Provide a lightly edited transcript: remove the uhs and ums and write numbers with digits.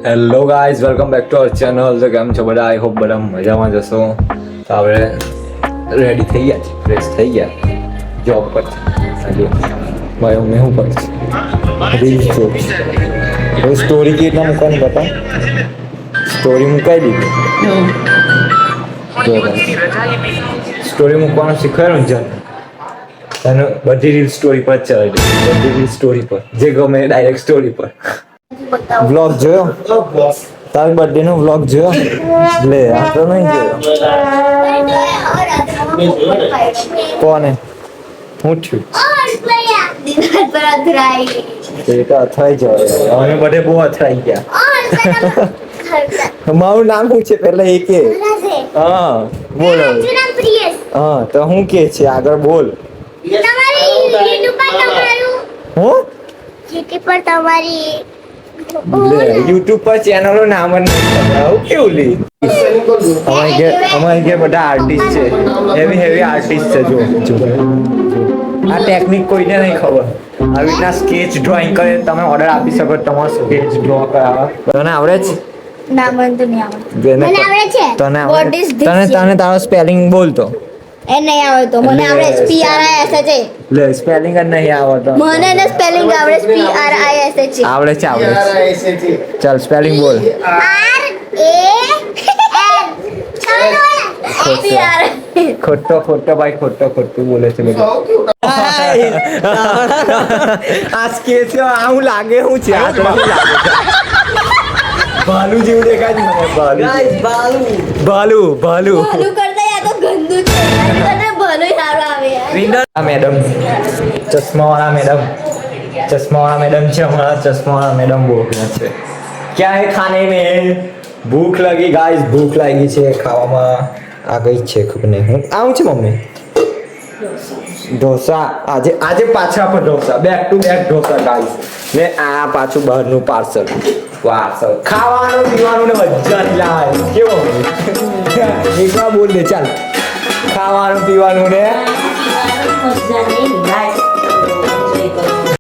Hello guys, welcome back to our channel. તો કેમ છો બધા? આઈ હોપ બધા મજામાં જ હશો. તો આપણે રેડી થઈ ગયા છીએ, ફ્રેશ થઈ ગયા જોબ પર. ભાઈ મેં શું કરું રીલ્સ જો સ્ટોરી કેટલા મૂકવાની બતા. સ્ટોરી મુકાઈ દીધી. સ્ટોરી મૂકવાનું શીખવાડ્યું ને તને બધી રીલ સ્ટોરી પર જ ચલાવી દે. બધી રીલ સ્ટોરી પર જે ગમે ડાયરેક્ટ સ્ટોરી પર. વ્લોગ જોયો? તારી બર્થડે નો વ્લોગ જોયો? લે આ તો નહીં જોયો. કોને હું થયું? એ તો અથડાઈ જાય. અમે બધે બહુ અથડાઈ ગયા. મારું નામ શું છે પેલા એ કે? હા બોલ. હા તો હું કે છે આગળ બોલ. હું YouTube પર ચેનલ નું નામ જ નહીં ખબર. કેવું લે અમારી ઘેર બધા આર્ટિસ્ટ છે, હેવી આર્ટિસ્ટ છે. જો આ ટેકનિક કોઈને નહીં ખબર. આવી રીતના સ્કેચ ડ્રોઈંગ કરે તમે ઓર્ડર આપી શકો. તમારો સ્કેચ ડ્રો કરાવે. તને આવડે છે? ના મને તો નહીં આવડે. મને આવડે છે. તને તારો સ્પેલિંગ બોલતો એ નહીં આવડતો. મને આવડે છે PRISH. લે સ્પેલિંગ જ નહીં આવડતો. મને ને સ્પેલિંગ આવડે છે PRISH. આવડે છે. ચાલ સ્પેલિંગ બોલ. ખોટો ભાઈ ખોટું બોલે છે બધું. આ સ્કેચ આવું લાગે હું છે? આ તો ભાલુ જેવું દેખાય છે મને. ભાલુ મેડમ ચશ્માવાળા મેડમ છે. હમણાં ચશ્માવાળા મેડમ બોલના છે. ક્યાં હે ખાને મેં? ભૂખ લગી ગાઈસ, ભૂખ લાગી છે. ખાવામાં આ ગઈ છે ખબર નહીં. હું આવું છે મમ્મી ઢોસા. આજે પાછા પર dosa, back to back dosa guys. ને આ પાછું બહારનું પાર્સલ ખાવાનું પીવાનું ને મજા લાવે. કેવો એકવાર બોલ દે ચાલ. ખાવાનું પીવાનું ને